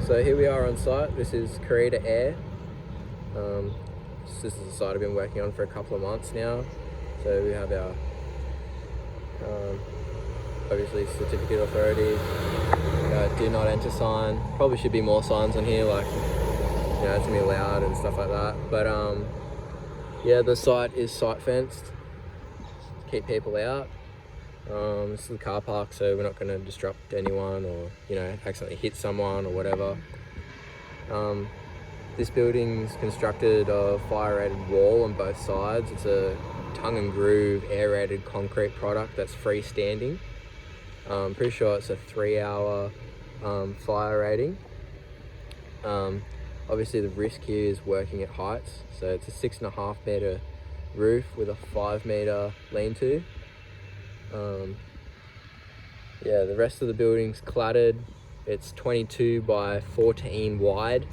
So here we are on site. This is Creator Air. This is the site I've been working on for a couple of months now. So we have our obviously certificate authority, do not enter sign. Probably should be more signs on here, like it's gonna be loud and stuff like that. But yeah, the site is site fenced to keep people out. This is the car park, so we're not going to disrupt anyone or accidentally hit someone or whatever. This building's constructed of fire-rated wall on both sides. It's a tongue and groove aerated concrete product that's freestanding. I'm pretty sure it's a 3-hour fire rating. Obviously the risk here is working at heights, so it's a 6.5 meter roof with a 5 meter lean-to. Yeah, the rest of the building's cladded. It's 22 by 14 wide.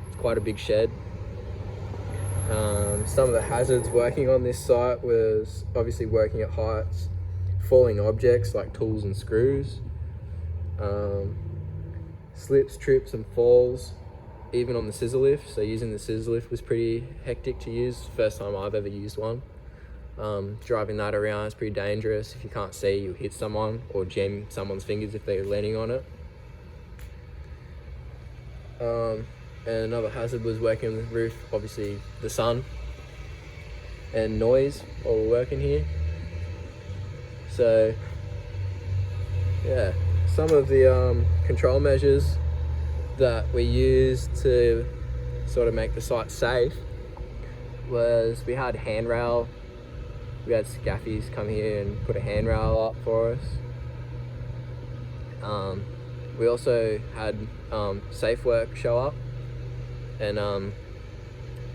It's quite a big shed. Some of the hazards working on this site was obviously working at heights, falling objects like tools and screws, slips, trips and falls, even on the scissor lift. So using the scissor lift was pretty hectic to use. First time I've ever used one. Driving that around is pretty dangerous. If you can't see, you'll hit someone or jam someone's fingers if they're leaning on it. And another hazard was working on the roof, obviously the sun and noise while we're working here. So yeah, some of the control measures that we used to sort of make the site safe was we had handrail. We had scaffies come here and put a handrail up for us. We also had Safe Work show up, and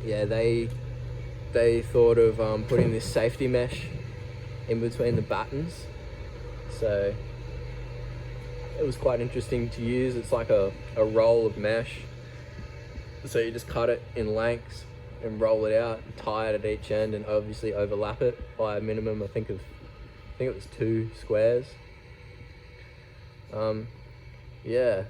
yeah, they thought of putting this safety mesh in between the battens. So it was quite interesting to use. It's like a roll of mesh. So you just cut it in lengths and roll it out, tie it at each end, and obviously overlap it by a minimum, I think it was 2 squares. Yeah.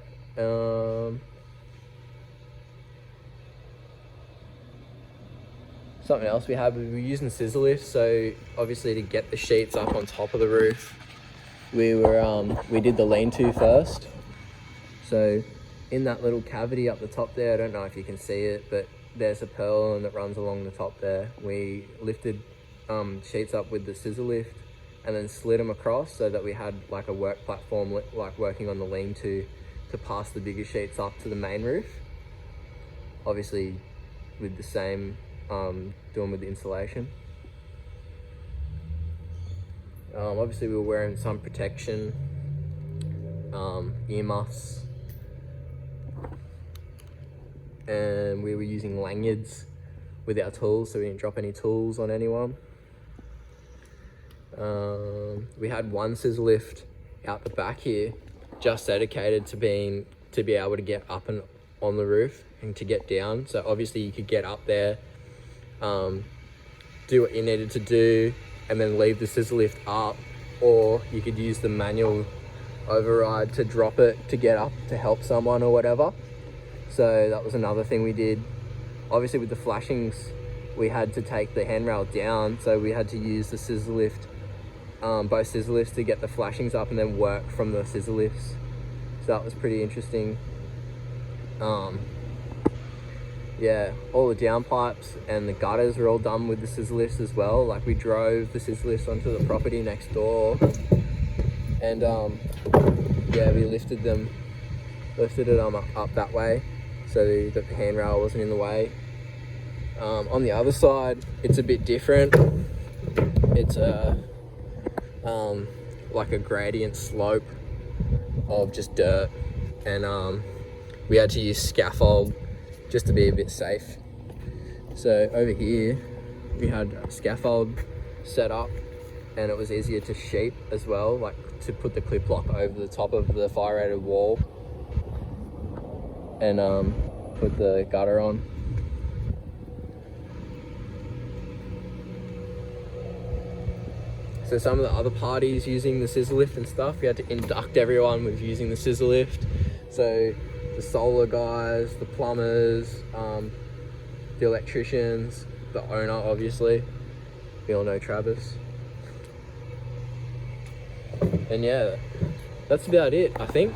Something else we had, we were using scissor lifts, so obviously to get the sheets up on top of the roof, we did the lean-to first. So in that little cavity up the top there, I don't know if you can see it, but there's a purlin that runs along the top there. We lifted sheets up with the scissor lift and then slid them across so that we had like a work platform, like working on the lean-to pass the bigger sheets up to the main roof. Obviously with the same doing with the insulation. Obviously we were wearing sun protection, earmuffs, and we were using lanyards with our tools so we didn't drop any tools on anyone. We had one scissor lift out the back here just dedicated to be able to get up and on the roof and to get down. So obviously you could get up there, do what you needed to do and then leave the scissor lift up, or you could use the manual override to drop it to get up to help someone or whatever. So that was another thing we did. Obviously with the flashings, we had to take the handrail down, so we had to use the scissor lift, both scissor lifts to get the flashings up and then work from the scissor lifts. So that was pretty interesting. Yeah, all the downpipes and the gutters were all done with the scissor lifts as well. Like we drove the scissor lifts onto the property next door, and yeah, we lifted it up that way so that the handrail wasn't in the way. On the other side, it's a bit different. It's like a gradient slope of just dirt, and we had to use scaffold just to be a bit safe. So over here we had a scaffold set up, and it was easier to sheet as well, like to put the clip lock over the top of the fire rated wall and put the gutter on. So some of the other parties using the scissor lift and stuff, we had to induct everyone with using the scissor lift. So the solar guys, the plumbers, the electricians, the owner, obviously. We all know Travis. And yeah, that's about it, I think.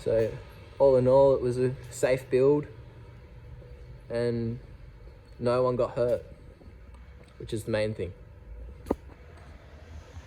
So, all in all, it was a safe build and no one got hurt, which is the main thing.